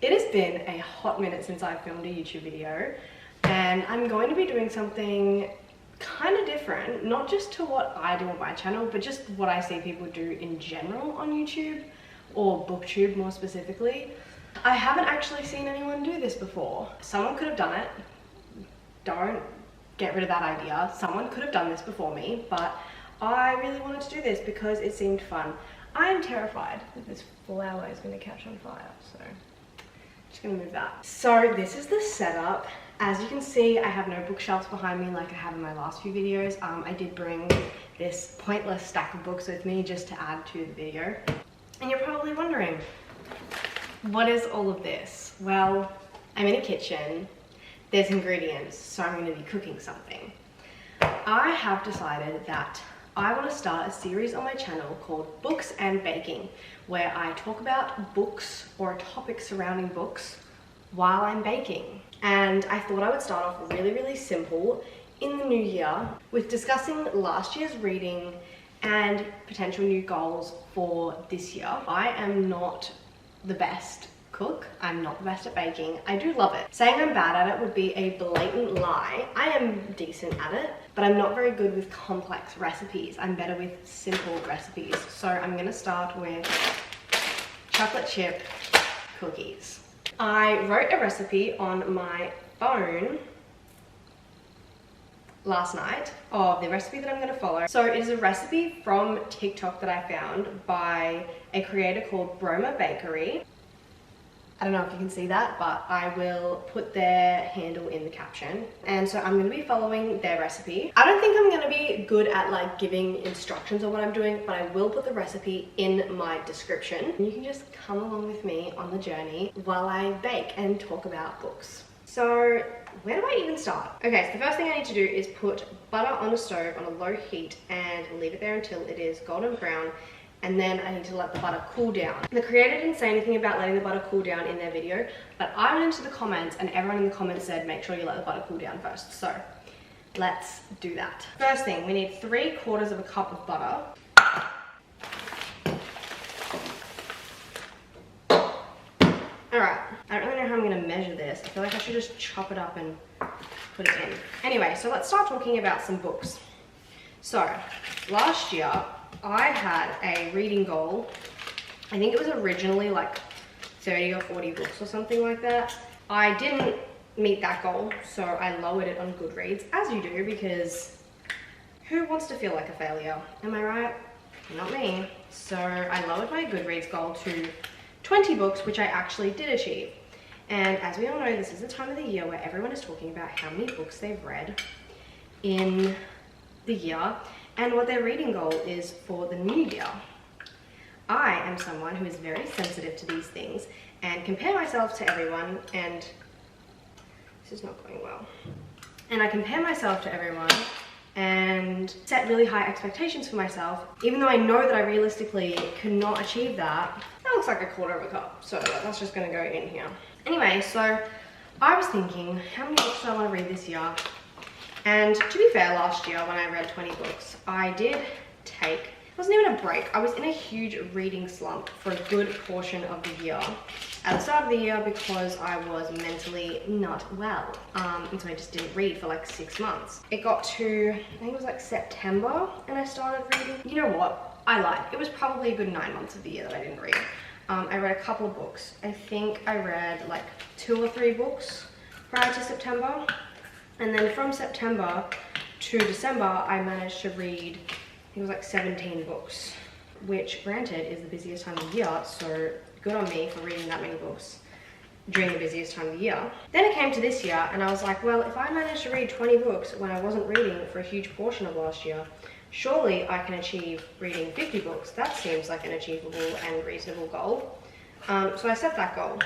It has been a hot minute since I filmed a YouTube video, and I'm going to be doing something kind of different, not just to what I do on my channel, but just what I see people do in general on YouTube, or booktube more specifically. I haven't actually seen anyone do this before. Someone could have done it. Don't get rid of that idea. Someone could have done this before me, but I really wanted to do this because it seemed fun. I am terrified that this flower is going to catch on fire, so just gonna move that. So this is the setup. As you can see, I have no bookshelves behind me like I have in my last few videos. I did bring this pointless stack of books with me just to add to the video. And you're probably wondering, what is all of this? Well, I'm in a kitchen, there's ingredients, so I'm gonna be cooking something. I have decided that I want to start a series on my channel called Books and Baking, where I talk about books or a topic surrounding books while I'm baking. And I thought I would start off really simple in the new year with discussing last year's reading and potential new goals for this year. I am not the best cook. I'm not the best at baking. I do love it. Saying I'm bad at it would be a blatant lie. I am decent at it, but I'm not very good with complex recipes. I'm better with simple recipes. So I'm gonna start with chocolate chip cookies. I wrote a recipe on my phone last night of the recipe that I'm going to follow. So it is a recipe from TikTok that I found by a creator called Broma Bakery. I don't know if you can see that, but I will put their handle in the caption. And so I'm going to be following their recipe. I don't think I'm going to be good at like giving instructions on what I'm doing, but I will put the recipe in my description. You can just come along with me on the journey while I bake and talk about books. So where do I even start? Okay, so the first thing I need to do is put butter on a stove on a low heat and leave it there until it is golden brown. And then I need to let the butter cool down. The creator didn't say anything about letting the butter cool down in their video, but I went into the comments and everyone in the comments said make sure you let the butter cool down first. So let's do that. First thing, we need 3/4 of a cup of butter. Alright, I don't really know how I'm going to measure this. I feel like I should just chop it up and put it in. Anyway, so let's start talking about some books. So last year, I had a reading goal. I think it was originally like 30 or 40 books or something like that. I didn't meet that goal, so I lowered it on Goodreads, as you do, because who wants to feel like a failure? Am I right? Not me. So I lowered my Goodreads goal to 20 books, which I actually did achieve. And as we all know, this is the time of the year where everyone is talking about how many books they've read in the year and what their reading goal is for the new year. I am someone who is very sensitive to these things and compare myself to everyone, and this is not going well. And I compare myself to everyone and set really high expectations for myself, even though I know that I realistically cannot achieve that. That looks like 1/4 of a cup, so that's just gonna go in here. Anyway, so I was thinking, how many books do I want to read this year? And to be fair, last year when I read 20 books, I did take, it wasn't even a break, I was in a huge reading slump for a good portion of the year. At the start of the year, because I was mentally not well, and so I just didn't read for like 6 months. It got to, I think it was like September, and I started reading. You know what? I lied. It was probably a good 9 months of the year that I didn't read. I read a couple of books. I think I read like 2 or 3 books prior to September. And then from September to December, I managed to read, I think it was like 17 books, which granted is the busiest time of the year, so good on me for reading that many books during the busiest time of the year. Then it came to this year and I was like, well, if I managed to read 20 books when I wasn't reading for a huge portion of last year, surely I can achieve reading 50 books. That seems like an achievable and reasonable goal. So I set that goal.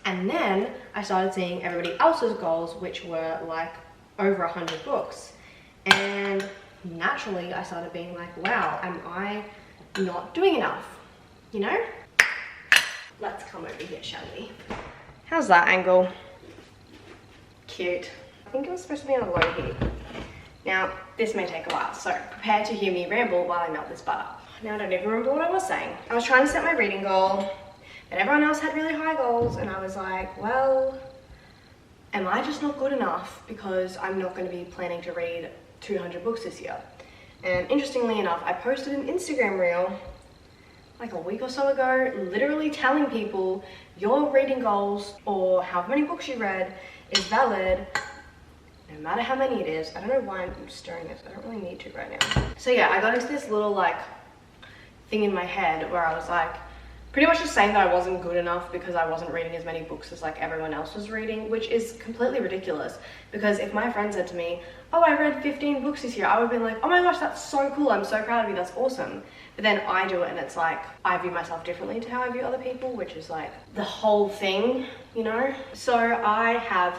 And then I started seeing everybody else's goals, which were like over 100 books. And naturally I started being like, wow, am I not doing enough? You know? Let's come over here, shall we? How's that angle? Cute. I think it was supposed to be on a low heat. Now, this may take a while, so prepare to hear me ramble while I melt this butter. Now I don't even remember what I was saying. I was trying to set my reading goal, and everyone else had really high goals, and I was like, well, am I just not good enough because I'm not going to be planning to read 200 books this year? And interestingly enough, I posted an Instagram reel like a week or so ago, literally telling people your reading goals or how many books you read is valid no matter how many it is. I don't know why I'm stirring this. I don't really need to right now. So yeah, I got into this little like thing in my head where I was like, pretty much just saying that I wasn't good enough because I wasn't reading as many books as like everyone else was reading, which is completely ridiculous. Because if my friend said to me, oh, I read 15 books this year, I would have been like, oh my gosh, that's so cool, I'm so proud of you, that's awesome. But then I do it and it's like, I view myself differently to how I view other people, which is like the whole thing, you know? So I have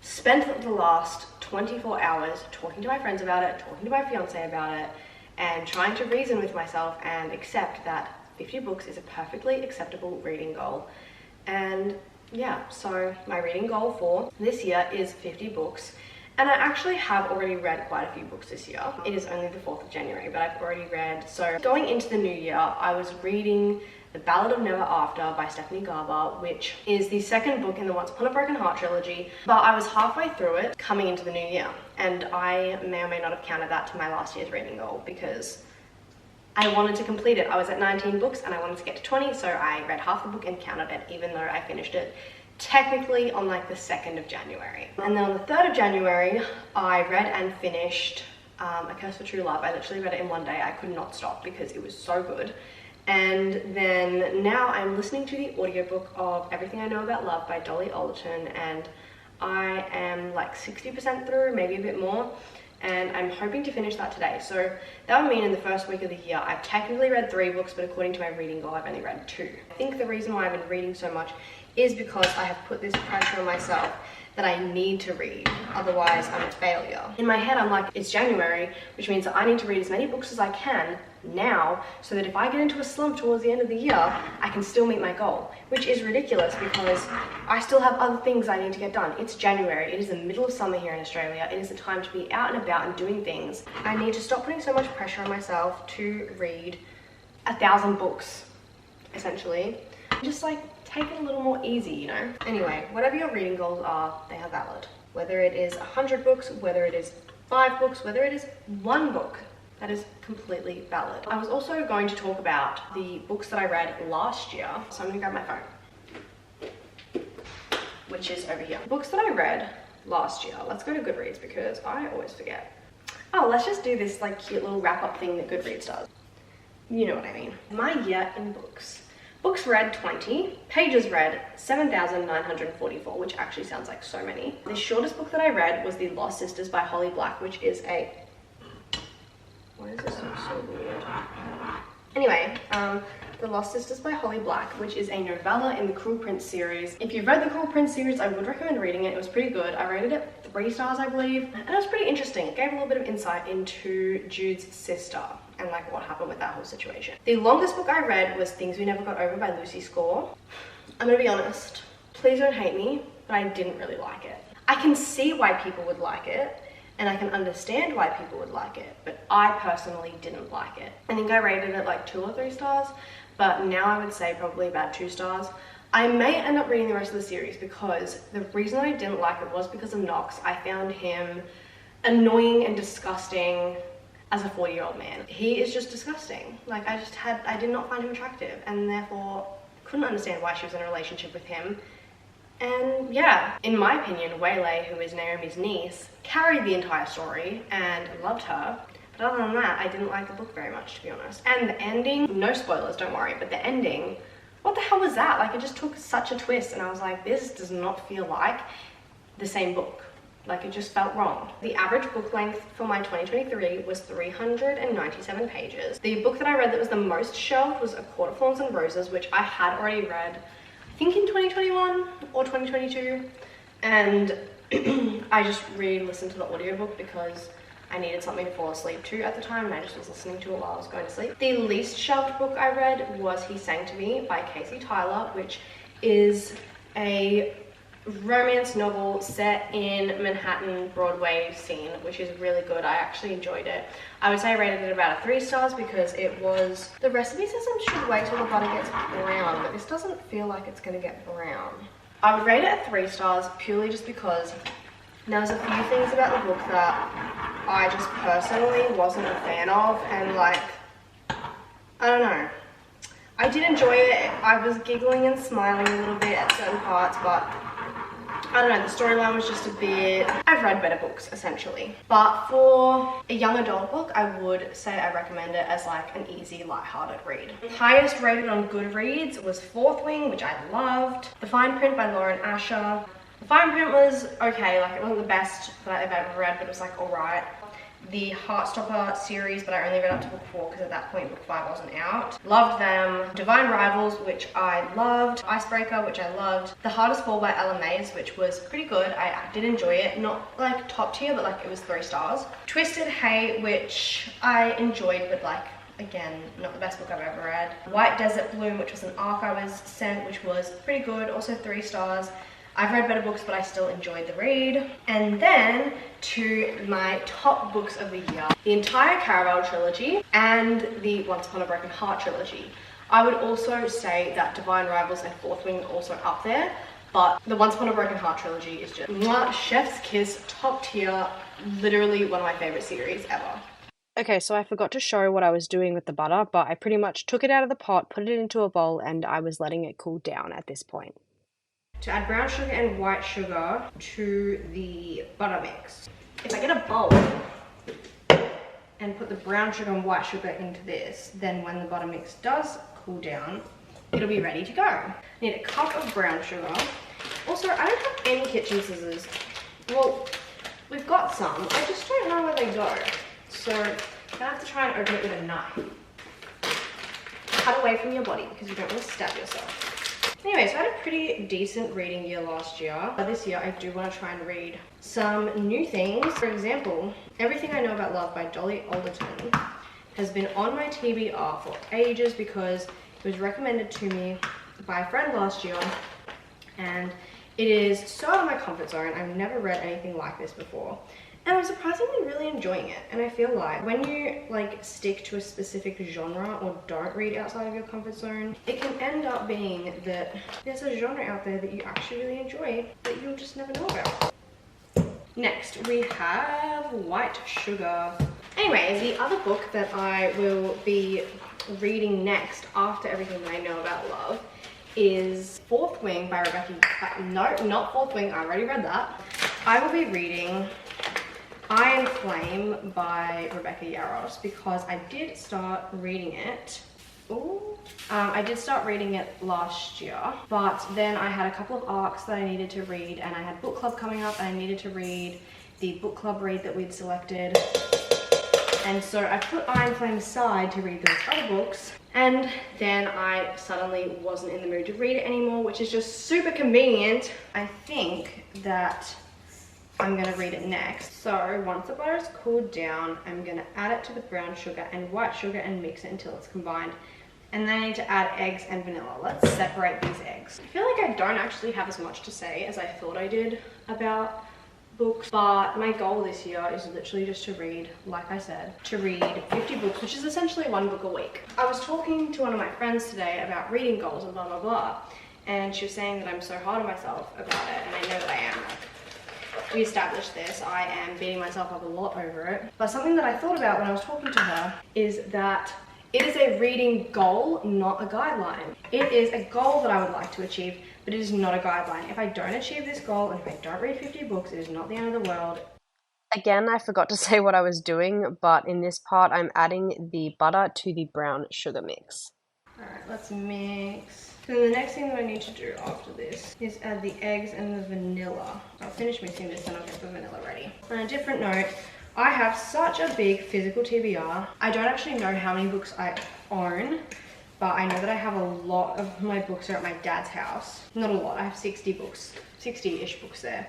spent the last 24 hours talking to my friends about it, talking to my fiance about it, and trying to reason with myself and accept that 50 books is a perfectly acceptable reading goal. And yeah, so my reading goal for this year is 50 books. And I actually have already read quite a few books this year. It is only the 4th of January, but I've already read. So going into the new year, I was reading The Ballad of Never After by Stephanie Garber, which is the second book in the Once Upon a Broken Heart trilogy. But I was halfway through it coming into the new year. And I may or may not have counted that to my last year's reading goal because I wanted to complete it. I was at 19 books and I wanted to get to 20, so I read half the book and counted it, even though I finished it technically on like the 2nd of January. And then on the 3rd of January, I read and finished A Curse for True Love. I literally read it in one day. I could not stop because it was so good. And then now I'm listening to the audiobook of Everything I Know About Love by Dolly Alderton, and I am like 60% through, maybe a bit more. And I'm hoping to finish that today. So that would mean in the first week of the year, I've technically read 3 books, but according to my reading goal, I've only read 2. I think the reason why I've been reading so much is because I have put this pressure on myself that I need to read, otherwise I'm a failure. In my head, I'm like, it's January, which means that I need to read as many books as I can now, so that if I get into a slump towards the end of the year, I can still meet my goal, which is ridiculous because I still have other things I need to get done. It's January, it is the middle of summer here in Australia, it is the time to be out and about and doing things. I need to stop putting so much pressure on myself to read 1,000 books, essentially. Just like, take it a little more easy, you know? Anyway, whatever your reading goals are, they are valid. Whether it is 100 books, whether it is 5 books, whether it is 1 book, that is completely valid. I was also going to talk about the books that I read last year, so I'm gonna grab my phone, which is over here. Books that I read last year. Let's go to Goodreads because I always forget. Oh, let's just do this like cute little wrap-up thing that Goodreads does. You know what I mean. My year in books. Books read 20, pages read 7,944, which actually sounds like so many. The shortest book that I read was The Lost Sisters by Holly Black, which is a... Why is this so weird? Anyway, The Lost Sisters by Holly Black, which is a novella in the Cruel Prince series. If you've read the Cruel Prince series, I would recommend reading it. It was pretty good. I rated it 3 stars, I believe, and it was pretty interesting. It gave a little bit of insight into Jude's sister and like what happened with that whole situation. The longest book I read was Things We Never Got Over by Lucy Score. I'm gonna be honest, please don't hate me, but I didn't really like it. I can see why people would like it, and I can understand why people would like it, but I personally didn't like it. I think I rated it like 2 or 3 stars, but now I would say probably about 2 stars. I may end up reading the rest of the series because the reason that I didn't like it was because of Knox. I found him annoying and disgusting as a 40-year-old man. He is just disgusting. Like I did not find him attractive, and therefore couldn't understand why she was in a relationship with him. And yeah, in my opinion, Waylay, who is Naomi's niece, carried the entire story and loved her. But other than that, I didn't like the book very much, to be honest. And the ending, no spoilers, don't worry, but the ending, what the hell was that? Like, it just took such a twist, and I was like, this does not feel like the same book. Like, it just felt wrong. The average book length for my 2023 was 397 pages. The book that I read that was the most shelved was A Court of Thorns and Roses, which I had already read, I think in 2021 or 2022. And I just re-listened to the audiobook because I needed something to fall asleep to at the time, and I just was listening to it while I was going to sleep. The least shelved book I read was He Sang to Me by Casey Tyler, which is a romance novel set in Manhattan Broadway scene, which is really good. I actually enjoyed it. I would say I rated it about a 3 stars because it was, the recipe says I should wait till the butter gets brown, but this doesn't feel like it's going to get brown. I would rate it at 3 stars purely just because there's a few things about the book that I just personally wasn't a fan of, and like, I don't know. I did enjoy it. I was giggling and smiling a little bit at certain parts, but I don't know, the storyline was just a bit, I've read better books essentially. But for a young adult book, I would say I recommend it as like an easy, light-hearted read. Highest rated on Goodreads was Fourth Wing, which I loved. The Fine Print by Lauren Asher. The fine print was okay, like it wasn't the best that I've ever read, but it was like alright. The Heartstopper series, but I only read up to book 4 because at that point book 5 wasn't out. Loved them. Divine Rivals, which I loved. Icebreaker, which I loved. The Hardest Fall by Ella Mays, which was pretty good. I did enjoy it. Not like top tier, but like it was 3 stars. Twisted Hay, which I enjoyed, but like again, not the best book I've ever read. White Desert Bloom, which was an arc I was sent, which was pretty good, also 3 stars. I've read better books, but I still enjoyed the read. And then to my top books of the year, the entire Caraval trilogy and the Once Upon a Broken Heart trilogy. I would also say that Divine Rivals and Fourth Wing are also up there, but the Once Upon a Broken Heart trilogy is just mwah, chef's kiss, top tier, literally one of my favorite series ever. Okay, so I forgot to show what I was doing with the butter, but I pretty much took it out of the pot, put it into a bowl, and I was letting it cool down at this point. To add brown sugar and white sugar to the butter mix. If I get a bowl and put the brown sugar and white sugar into this, then when the butter mix does cool down, it'll be ready to go. I need a cup of brown sugar. Also, I don't have any kitchen scissors. Well, we've got some. I just don't know where they go. So I'm gonna have to try and open it with a knife. Cut away from your body because you don't want to stab yourself. Anyway, so I had a pretty decent reading year last year. But this year I do want to try and read some new things. For example, Everything I Know About Love by Dolly Alderton has been on my TBR for ages because it was recommended to me by a friend last year, and it is so out of my comfort zone. I've never read anything like this before. And I'm surprisingly really enjoying it. And I feel like when you like stick to a specific genre or don't read outside of your comfort zone, it can end up being that there's a genre out there that you actually really enjoy that you'll just never know about. Next, we have White Sugar. Anyway, the other book that I will be reading next after Everything That I Know About Love is Fourth Wing by Rebecca. No, not Fourth Wing, I already read that. I will be reading Iron Flame by Rebecca Yarros because I did start reading it. I did start reading it last year, but then I had a couple of arcs that I needed to read, and I had book club coming up and I needed to read the book club read that we'd selected. And so I put Iron Flame aside to read those other books, and then I suddenly wasn't in the mood to read it anymore, which is just super convenient. I think that I'm gonna read it next. So once the butter is cooled down, I'm gonna add it to the brown sugar and white sugar and mix it until it's combined. And then I need to add eggs and vanilla. Let's separate these eggs. I feel like I don't actually have as much to say as I thought I did about books, but my goal this year is literally just to read, like I said, to read 50 books, which is essentially 1 book a week. I was talking to one of my friends today about reading goals and blah, blah, blah. And she was saying that I'm so hard on myself about it, and I know that I am. We established this. I am beating myself up a lot over it. But something that I thought about when I was talking to her is that it is a reading goal, not a guideline. It is a goal that I would like to achieve, but it is not a guideline. If I don't achieve this goal and if I don't read 50 books, it is not the end of the world. Again, I forgot to say what I was doing, but in this part I'm adding the butter to the brown sugar mix. Alright, let's mix. So the next thing that I need to do after this is add the eggs and the vanilla. I'll finish mixing this and I'll get the vanilla ready. On a different note, I have such a big physical TBR. I don't actually know how many books I own, but I know that I have a lot of my books are at my dad's house. Not a lot, I have 60 books, 60-ish books there.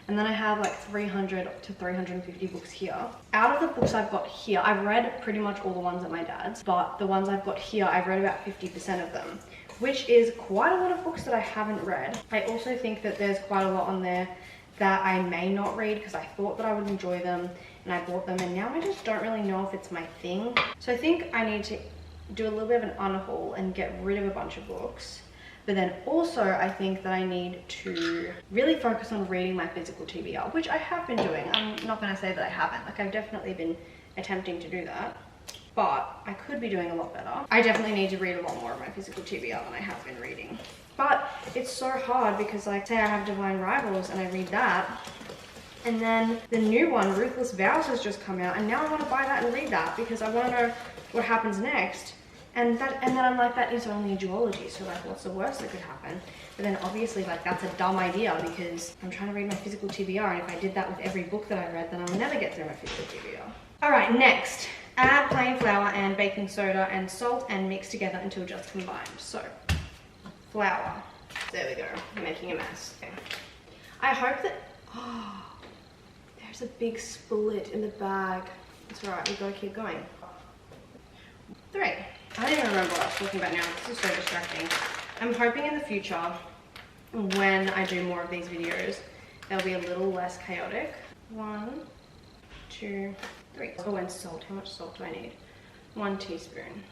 And then I have like 300 to 350 books here. Out of the books I've got here, I've read pretty much all the ones at my dad's, but the ones I've got here, I've read about 50% of them, which is quite a lot of books that I haven't read. I also think that there's quite a lot on there that I may not read because I thought that I would enjoy them and I bought them, and now I just don't really know if it's my thing. So I think I need to do a little bit of an unhaul and get rid of a bunch of books. But then also I think that I need to really focus on reading my physical TBR, which I have been doing. I'm not gonna say that I haven't. Like, I've definitely been attempting to do that, but I could be doing a lot better. I definitely need to read a lot more of my physical TBR than I have been reading. But it's so hard because, like, say I have Divine Rivals and I read that, and then the new one, Ruthless Vows, has just come out, and now I want to buy that and read that because I want to know what happens next. And then I'm like, that is only a duology, so like, what's the worst that could happen? But then obviously, like, that's a dumb idea because I'm trying to read my physical TBR, and if I did that with every book that I read, then I would never get through my physical TBR. All right, next, add plain flour and baking soda and salt and mix together until just combined. So, flour. There we go. I'm making a mess. Okay. I hope that, oh, there's a big split in the bag. It's all right, we gotta keep going. 3. I don't even remember what I was talking about now. This is so distracting. I'm hoping in the future, when I do more of these videos, they'll be a little less chaotic. 1, 2, 3. Oh, and salt. How much salt do I need? 1 teaspoon.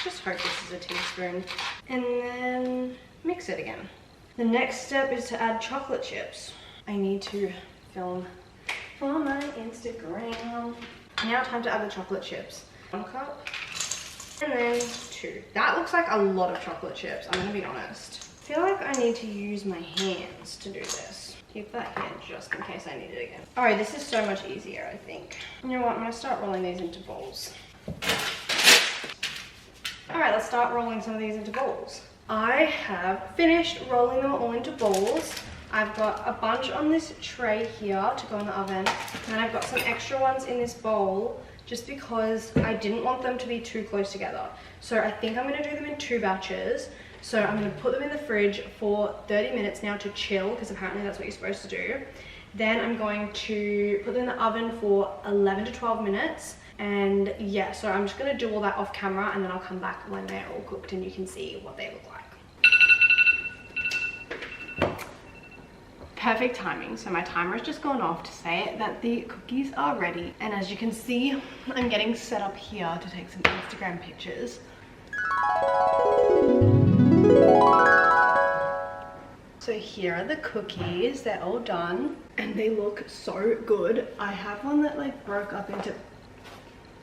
Just hope this is a teaspoon. And then mix it again. The next step is to add chocolate chips. I need to film for my Instagram. Now time to add the chocolate chips. 1 cup and then 2. That looks like a lot of chocolate chips, I'm gonna be honest. I feel like I need to use my hands to do this. Keep that here just in case I need it again. All right, this is so much easier, I think. You know what, I'm gonna start rolling these into balls. All right, let's start rolling some of these into balls. I have finished rolling them all into balls. I've got a bunch on this tray here to go in the oven, and I've got some extra ones in this bowl just because I didn't want them to be too close together. So I think I'm gonna do them in 2 batches. So I'm gonna put them in the fridge for 30 minutes now to chill, because apparently that's what you're supposed to do. Then I'm going to put them in the oven for 11 to 12 minutes. And yeah, so I'm just gonna do all that off camera, and then I'll come back when they're all cooked and you can see what they look like. Perfect timing. So my timer has just gone off to say that the cookies are ready. And as you can see, I'm getting set up here to take some Instagram pictures. So here are the cookies. They're all done and they look so good. I have one that like broke up into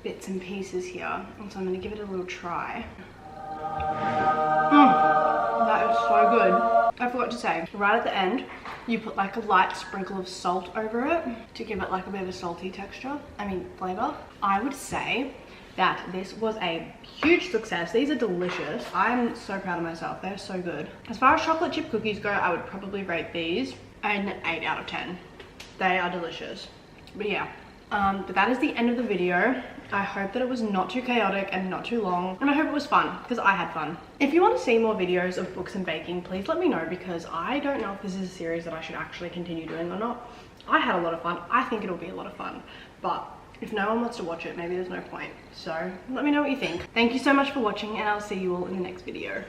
bits and pieces here, and so I'm gonna give it a little try. That is so good. I forgot to say, right at the end, you put like a light sprinkle of salt over it to give it like a bit of a salty texture, flavor. I would say that this was a huge success. These are delicious. I'm so proud of myself. They're so good. As far as chocolate chip cookies go, I would probably rate these an 8 out of 10. They are delicious. But yeah, but that is the end of the video. I hope that it was not too chaotic and not too long, and I hope it was fun because I had fun. If you want to see more videos of books and baking, please let me know, because I don't know if this is a series that I should actually continue doing or not. I had a lot of fun. I think it'll be a lot of fun, but if no one wants to watch it, maybe there's no point. So let me know what you think. Thank you so much for watching, and I'll see you all in the next video.